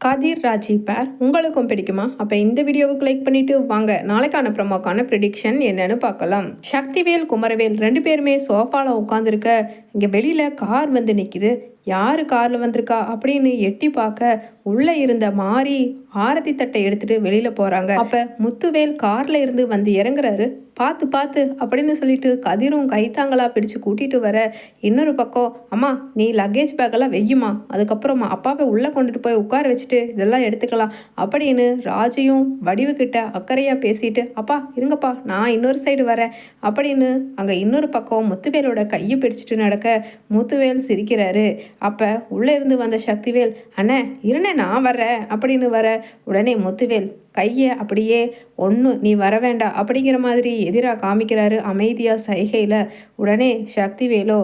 கதிர் ராஜி பேர் உங்களுக்கும் பிடிக்குமா? அப்போ இந்த வீடியோவுக்கு லைக் பண்ணிட்டு வாங்க நாளைக்கான ப்ரமோக்கான ப்ரிடிக்ஷன் என்னன்னு பார்க்கலாம். சக்திவேல் குமரவேல் 2 பேருமே சோஃபாவில் உட்காந்துருக்க. இங்கே வெளியில் கார் வந்து நிற்கிது. யார் காரில் வந்திருக்கா அப்படின்னு எட்டி பார்க்க உள்ளே இருந்த மாறி ஆரத்தி தட்டை எடுத்துட்டு வெளியில் போகிறாங்க. அப்போ முத்துவேல் காரில் இருந்து வந்து இறங்குறாரு. பார்த்து பார்த்து அப்படின்னு சொல்லிட்டு கதிரும் கைத்தாங்களா பிடிச்சு கூட்டிகிட்டு வர, இன்னொரு பக்கம் அம்மா நீ லக்கேஜ் பேக்கெல்லாம் வெய்யுமா, அதுக்கப்புறமா அப்பாவை உள்ளே கொண்டுட்டு போய் உட்கார வச்சுட்டு இதெல்லாம் எடுத்துக்கலாம் அப்படின்னு ராஜையும் வடிவுக்கிட்ட அக்கறையாக பேசிட்டு, அப்பா இருங்கப்பா நான் இன்னொரு சைடு வரேன் அப்படின்னு அங்கே இன்னொரு பக்கம் முத்துவேலோட கையை பிடிச்சிட்டு நடக்க முத்துவேல் சிரிக்கிறாரு. அப்போ உள்ளே இருந்து வந்த சக்திவேல், அண்ணே இருண்ணே நான் வர்றேன் அப்படின்னு வர, உடனே முத்துவேல் கையை அப்படியே ஒன்று நீ வர வேண்டாம் அப்படிங்கிற மாதிரி எதிராக காமிக்கிறாரு அமைதியாக சைகையில். உடனே சக்திவேலோ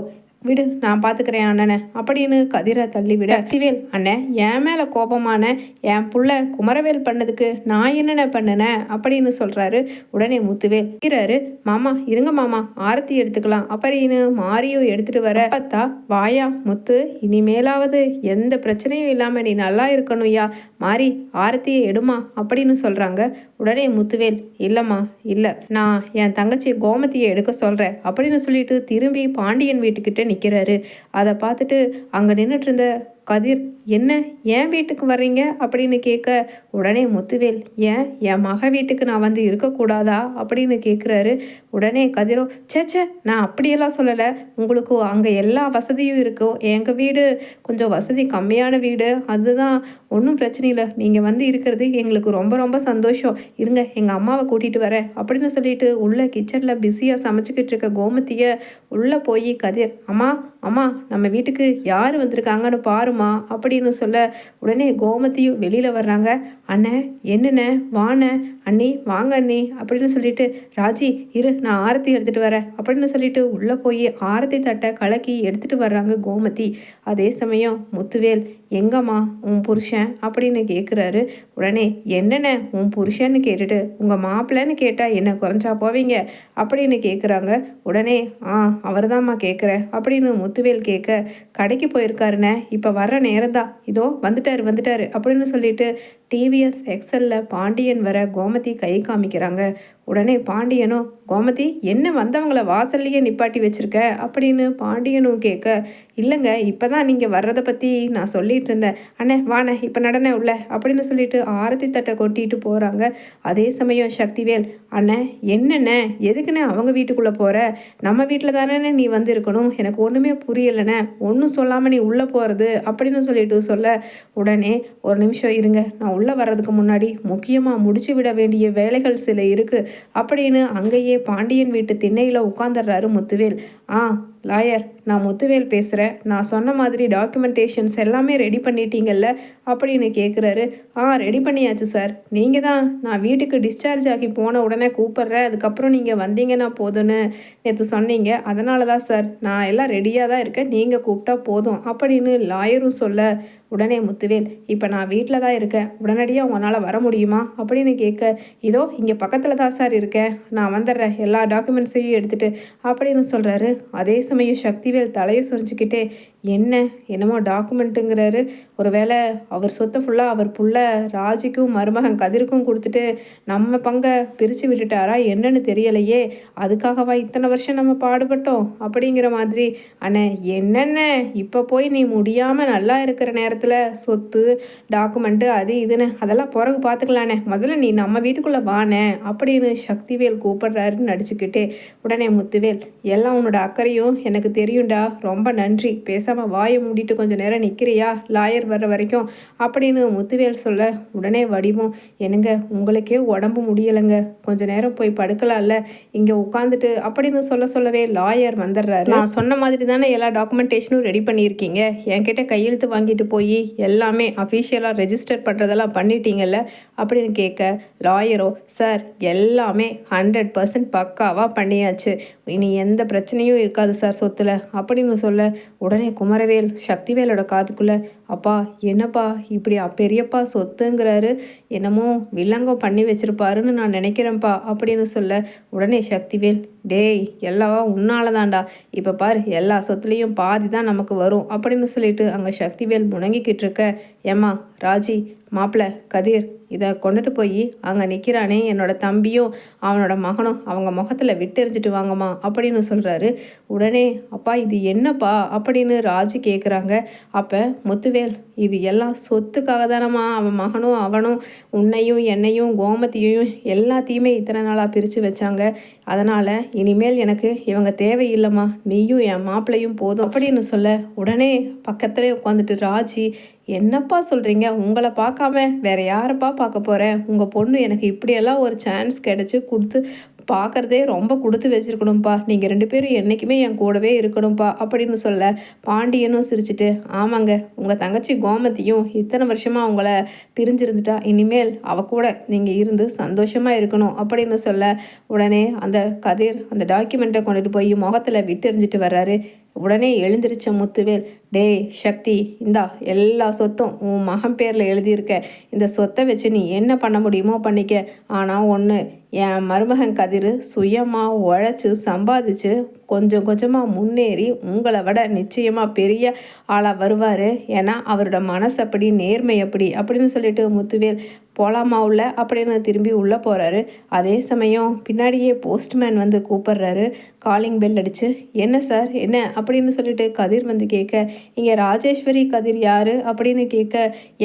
விடு நான் பார்த்துக்கிறேன் அண்ணனை அப்படின்னு கதிரை தள்ளிவிட, சக்திவேல் அண்ணன் என் மேலே கோபமான என் புள்ள குமரவேல் பண்ணதுக்கு நான் என்னென்ன பண்ணினேன் அப்படின்னு சொல்கிறாரு. உடனே முத்துவேல் இருக்கிறாரு. மாமா இருங்க மாமா ஆரத்தி எடுத்துக்கலாம் அப்படின்னு மாரியும் எடுத்துகிட்டு வர, பார்த்தா வாயா முத்து இனிமேலாவது எந்த பிரச்சனையும் இல்லாமல் நீ நல்லா இருக்கணும்யா, மாறி ஆரத்தியை எடுமா அப்படின்னு சொல்கிறாங்க. உடனே முத்துவேல் இல்லைம்மா இல்லை நான் என் தங்கச்சி கோமதியை எடுக்க சொல்கிறேன் அப்படின்னு சொல்லிட்டு திரும்பி பாண்டியன் வீட்டுக்கிட்ட நிற்கிறாரு. அதை பார்த்துட்டு அங்கே நின்றுட்டு இருந்த கதிர், என்ன என் வீட்டுக்கு வர்றீங்க அப்படின்னு கேட்க, உடனே முத்துவேல் ஏன் என் மக வீட்டுக்கு நான் வந்து இருக்கக்கூடாதா அப்படின்னு கேட்குறாரு. உடனே கதிரோ சேச்சே நான் அப்படியெல்லாம் சொல்லலை, உங்களுக்கு அங்கே எல்லா வசதியும் இருக்கும், எங்கள் வீடு கொஞ்சம் வசதி கம்மியான வீடு, அதுதான் ஒன்றும் பிரச்சனை இல்லை, நீங்கள் வந்து இருக்கிறது எங்களுக்கு ரொம்ப ரொம்ப சந்தோஷம், இருங்க எங்கள் அம்மாவை கூட்டிகிட்டு வரேன் அப்படின்னு சொல்லிட்டு உள்ள கிச்சனில் பிஸியாக சமைச்சிக்கிட்டு இருக்க கோமதியை உள்ளே போய் கதிர், அம்மா அம்மா நம்ம வீட்டுக்கு யார் வந்திருக்காங்கன்னு பாருமா அப்படின்னு சொல்ல, உடனே கோமதியும் வெளியில் வர்றாங்க. அண்ணே என்னண்ணே வாண்ணே, அண்ணி வாங்க அண்ணி அப்படின்னு சொல்லிட்டு, ராஜி இரு நான் ஆரத்தி எடுத்துகிட்டு வரேன் அப்படின்னு சொல்லிட்டு உள்ளே போய் ஆரத்தி தட்டை கலக்கி எடுத்துகிட்டு வர்றாங்க கோமதி. அதே சமயம் முத்துவேல் எங்கம்மா உன் புருஷன் அப்படின்னு கேட்குறாரு. உடனே என்னென்ன உன் புருஷன்னு கேட்டுட்டு உங்கள் மாப்பிள்ளைன்னு கேட்டால் என்ன குறைஞ்சா போவீங்க அப்படின்னு கேட்குறாங்க. உடனே அவர் தான்மா கேட்குறேன் அப்படின்னு முத்துவேல் கேட்க, கடைக்கு போயிருக்காருண்ணே இப்போ வர்ற நேரம்தான், இதோ வந்துட்டாரு அப்படின்னு சொல்லிட்டு டிவிஎஸ் எக்ஸலில் பாண்டியன் வர கோமதி கை காமிக்கிறாங்க. உடனே பாண்டியனும் கோமதி என்ன வந்தவங்கள வாசல்லையே நிப்பாட்டி வச்சுருக்க அப்படின்னு பாண்டியனும் கேட்க, இல்லைங்க இப்போ தான் நீங்கள் வர்றதை பற்றி நான் சொல்லிகிட்டு இருந்தேன், அண்ணே வாண்ணே இப்போ நடனே உள்ள அப்படின்னு சொல்லிட்டு ஆரத்தி தட்டை கொட்டிட்டு போகிறாங்க. அதே சமயம் சக்திவேல், அண்ணே என்னண்ணே எதுக்குண்ணே அவங்க வீட்டுக்குள்ளே போகிற, நம்ம வீட்டில் தானே நீ வந்து இருக்கணும், எனக்கு ஒன்றுமே புரியலைண்ணே, ஒன்றும் சொல்லாமல் நீ உள்ளே போகிறது அப்படின்னு சொல்லிட்டு சொல்ல, உடனே ஒரு நிமிஷம் இருங்க நான் உள்ளே வர்றதுக்கு முன்னாடி முக்கியமாக முடிச்சு விட வேண்டிய வேலைகள் சில இருக்குது அப்படின்னு அங்கேயே பாண்டியன் வீட்டு திண்ணையில் உட்காந்துடுறாரு முத்துவேல். லாயர் நான் முத்துவேல் பேசுகிறேன், நான் சொன்ன மாதிரி டாக்குமெண்டேஷன்ஸ் எல்லாமே ரெடி பண்ணிட்டீங்கல்ல அப்படின்னு கேட்குறாரு. ரெடி பண்ணியாச்சு சார், நீங்கள் தான் நான் வீட்டுக்கு டிஸ்சார்ஜ் ஆகி போன உடனே கூப்பிட்றேன், அதுக்கப்புறம் நீங்கள் வந்தீங்கன்னா போதும்னு நேற்று சொன்னீங்க, அதனால தான் சார் நான் எல்லாம் ரெடியாக தான் இருக்கேன், நீங்கள் கூப்பிட்டா போதும் அப்படின்னு லாயரும் சொல்ல, உடனே முத்துவேல் இப்போ நான் வீட்டில் தான் இருக்கேன், உடனடியாக உங்களால் வர முடியுமா அப்படின்னு கேட்க, இதோ இங்கே பக்கத்தில் தான் சார் இருக்கேன், நான் வந்துடுறேன் எல்லா டாக்குமெண்ட்ஸையும் எடுத்துகிட்டு அப்படின்னு சொல்கிறாரு. அதே சமயம் சக்திவேல் தலையை சொரிஞ்சுக்கிட்டே, என்னமோ டாக்குமெண்ட்டுங்கிறாரு, ஒரு வேளை அவர் சொத்தை ஃபுல்லாக அவர் புள்ள ராஜிக்கும் மருமகன் கதிருக்கும் கொடுத்துட்டு நம்ம பங்கை பிரித்து விட்டுட்டாரா என்னன்னு தெரியலையே, அதுக்காகவா இத்தனை வருஷம் நம்ம பாடுபட்டோம் அப்படிங்கிற மாதிரி. அண்ணே என்னென்ன இப்போ போய் நீ முடியாமல் நல்லா இருக்கிற நேரத்தில் சொத்து டாக்குமெண்ட்டு அது இதுன்னு அதெல்லாம் பிறகு பார்த்துக்கலானே, முதல்ல நீ நம்ம வீட்டுக்குள்ளே வானே அப்படின்னு சக்திவேல் கூப்பிடுறாருன்னு நடிச்சுக்கிட்டே. உடனே முத்துவேல் எல்லாம் உன்னோட அக்கறையும் எனக்கு தெரியும்டா, ரொம்ப நன்றி, பேசாமல் வாயை மூடிட்டு கொஞ்சம் நேரம் நிற்கிறியா லாயர் வர்ற வரைக்கும் அப்படின்னு முத்துவேல் சொல்ல, உடனே வடிவும் என்னங்க உங்களுக்கே உடம்பு முடியலைங்க, கொஞ்சம் நேரம் போய் படுக்கலாம்ல இங்கே உட்காந்துட்டு அப்படின்னு சொல்லவே லாயர் வந்துடுறாரு. நான் சொன்ன மாதிரி தானே எல்லா டாக்குமெண்டேஷனும் ரெடி பண்ணியிருக்கீங்க, என்கிட்ட கையெழுத்து வாங்கிட்டு போய் எல்லாமே அஃபிஷியலாக ரெஜிஸ்டர் பண்ணுறதெல்லாம் பண்ணிட்டீங்கல்ல அப்படின்னு கேட்க, லாயரோ சார் எல்லாமே 100% பக்காவாக பண்ணியாச்சு, இனி எந்த பிரச்சனையும் இருக்காது சார் சொத்தில் அப்படின்னு சொல்ல, உடனே குமரவேல் சக்திவேலோட காதுக்குள்ளே, அப்பா என்னப்பா இப்படி பெரியப்பா சொத்துங்கிறாரு, என்னமோ வில்லங்கம் பண்ணி வச்சிருப்பாருன்னு நான் நினைக்கிறேன்ப்பா அப்படின்னு சொல்ல, உடனே சக்திவேல் டேய் எல்லாம் உன்னால தான்டா, இப்போ பாரு எல்லா சொத்துலேயும் பாதி தான் நமக்கு வரும் அப்படின்னு சொல்லிட்டு அங்கே சக்திவேல் முணங்கிக்கிட்டு இருக்க, ஏம்மா ராஜி, மாப்பிள்ள கதிர், இதை கொண்டுட்டு போய் அங்கே நிற்கிறானே என்னோட தம்பியும் அவனோட மகனும் அவங்க முகத்தில் விட்டெறிஞ்சிட்டு வாங்கம்மா அப்படின்னு சொல்கிறாரு. உடனே அப்பா இது என்னப்பா அப்படின்னு ராஜி கேட்குறாங்க. அப்போ முத்துவேல், இது எல்லாம் சொத்துக்காக தானம்மா அவன் மகனும் அவனும் உன்னையும் என்னையும் கோமதியையும் எல்லாத்தையுமே இத்தனை நாளாக பிரித்து வச்சாங்க. அதனால் இனிமேல் எனக்கு இவங்க தேவையில்லைம்மா, நீயும் என் மாப்பிள்ளையும் போதும் அப்படின்னு சொல்ல, உடனே பக்கத்துலேயே உட்காந்துட்டு ராஜி, என்னப்பா சொல்கிறீங்க? உங்களை பார்க்காம வேற யாரைப்பா பார்க்க போகிறேன்? உங்கள் பொண்ணு எனக்கு இப்படியெல்லாம் ஒரு சான்ஸ் கிடச்சி கொடுத்து பார்க்குறதே ரொம்ப கொடுத்து வச்சுருக்கணும்ப்பா. நீங்கள் 2 பேரும் என்றைக்குமே என் கூடவே இருக்கணும்ப்பா அப்படின்னு சொல்ல, பாண்டியனும் சிரிச்சிட்டு, ஆமாங்க, உங்கள் தங்கச்சி கோமதியும் இத்தனை வருஷமாக அவங்கள பிரிஞ்சிருந்துட்டா இனிமேல் கூட நீங்கள் இருந்து சந்தோஷமாக இருக்கணும் அப்படின்னு சொல்ல, உடனே அந்த கதிர் அந்த டாக்குமெண்ட்டை கொண்டுட்டு போய் முகத்தில் விட்டெறிஞ்சிட்டு வர்றாரு. உடனே எழுந்திரிச்ச முத்துவேல், டேய் சக்தி, இந்தா எல்லா சொத்தும் உன் மகன் பேரில் எழுதியிருக்க. இந்த சொத்தை வச்சு நீ என்ன பண்ண முடியுமோ பண்ணிக்க. ஆனால் ஒன்று, என் மருமகன் கதிர் சுயமாக உழைச்சி சம்பாதிச்சு கொஞ்சம் கொஞ்சமாக முன்னேறி உங்களை விட நிச்சயமாக பெரிய ஆளாக வருவார். ஏன்னா அவரோட மனசு அப்படி, நேர்மை அப்படி அப்படின்னு சொல்லிட்டு முத்துவேல் போலாமா உள்ள அப்படின்னு திரும்பி உள்ளே போகிறாரு. அதே சமயம் பின்னாடியே போஸ்ட்மேன் வந்து கூப்பிட்றாரு. காலிங் பெல் அடித்து, என்ன சார் என்ன அப்படின்னு சொல்லிட்டு கதிர் வந்து கேட்க, இங்கே ராஜேஸ்வரி கதிர் யார் அப்படின்னு கேட்க,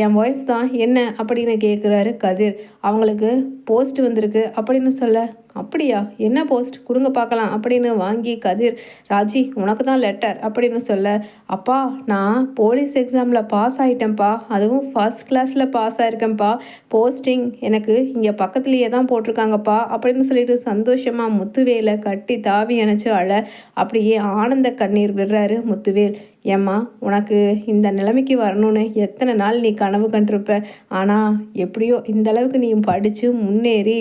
என் ஒய்ஃப் தான், என்ன அப்படின்னு கேட்குறாரு கதிர். அவங்களுக்கு போஸ்ட் வந்திருக்கு அப்படின்னு சொல்ல, அப்படியா, என்ன போஸ்ட் கொடுங்க பார்க்கலாம் அப்படின்னு வாங்கி கதிர், ராஜி உனக்கு தான் லெட்டர் அப்படின்னு சொல்ல, அப்பா நான் போலீஸ் எக்ஸாமில் பாஸ் ஆகிட்டேன்ப்பா, அதுவும் ஃபர்ஸ்ட் கிளாஸில் பாஸ் ஆகிருக்கேன்ப்பா, போஸ்டிங் எனக்கு இங்கே பக்கத்துலேயே தான் போட்டிருக்காங்கப்பா அப்படின்னு சொல்லிட்டு சந்தோஷமாக முத்துவேலை கட்டி தாவி அணைச்சு அழ, அப்படியே ஆனந்த கண்ணீர் விடுறாரு முத்துவேல். ஏம்மா, உனக்கு இந்த நிலைமைக்கு வரணும்னு எத்தனை நாள் நீ கனவு கண்டிருப்ப. ஆனால் எப்படியோ இந்த அளவுக்கு நீ படித்து முன்னேறி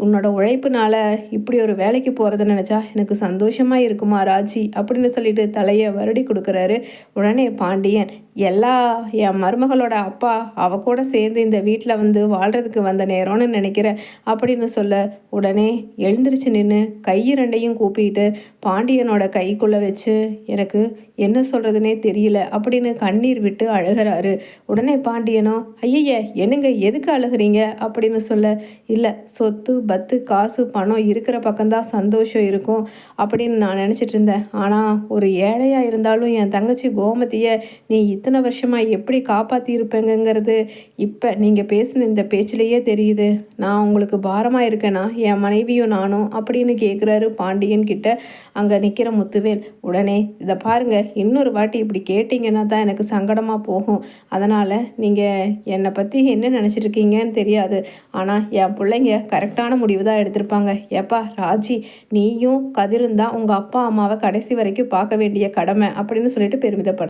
உன்னோட உழைப்புனால இப்படி ஒரு வேலைக்கு போகிறத நினச்சா எனக்கு சந்தோஷமாக இருக்குமா ராஜி அப்படின்னு சொல்லிட்டு தலையை வருடி கொடுக்குறாரு. உடனே பாண்டியன், என் மருமகளோட அப்பா அவ கூட சேர்ந்து இந்த வீட்டில் வந்து வாழ்கிறதுக்கு வந்த நேரம்னு நினைக்கிறேன் அப்படின்னு சொல்ல, உடனே எழுந்திரிச்சு நின்று கை 2ஐயும் கூப்பிட்டு பாண்டியனோட கைக்குள்ளே வச்சு, எனக்கு என்ன சொல்கிறதுனே தெரியல அப்படின்னு கண்ணீர் விட்டு அழுகிறாரு. உடனே பாண்டியனோ, ஐய என்னங்க எதுக்கு அழுகிறீங்க அப்படின்னு சொல்ல, இல்லை சொத்து பத்து காசு பணம் இருக்கிற பக்கம்தான் சந்தோஷம் இருக்கும் அப்படின்னு நான் நினச்சிட்டு இருந்தேன். ஆனால் ஒரு ஏழையாக இருந்தாலும் என் தங்கச்சி கோமதியை நீ இத்தனை வருஷமாக எப்படி காப்பாற்றியிருப்பேங்கிறது இப்போ நீங்கள் பேசின இந்த பேச்சிலேயே தெரியுது. நான் உங்களுக்கு பாரமாக இருக்கேனா என் மனைவியும் நானும் அப்படின்னு கேட்குறாரு பாண்டியன் கிட்ட அங்கே நிற்கிற முத்துவேல். உடனே, இதை பாருங்க, இன்னொரு வாட்டி இப்படி கேட்டிங்கன்னா தான் எனக்கு சங்கடமாக போகும். அதனால் நீங்கள் என்னை பற்றி என்ன நினச்சிட்ருக்கீங்கன்னு தெரியாது. ஆனால் என் பிள்ளைங்க கரெக்டான முடிவு தான் எடுத்திருப்பாங்க. ஏப்பா ராஜி, நீயும் கதிரும் தான் உங்கள் அப்பா அம்மாவை கடைசி வரைக்கும் பார்க்க வேண்டிய கடமை அப்படின்னு சொல்லிட்டு பெருமிதப்படுற.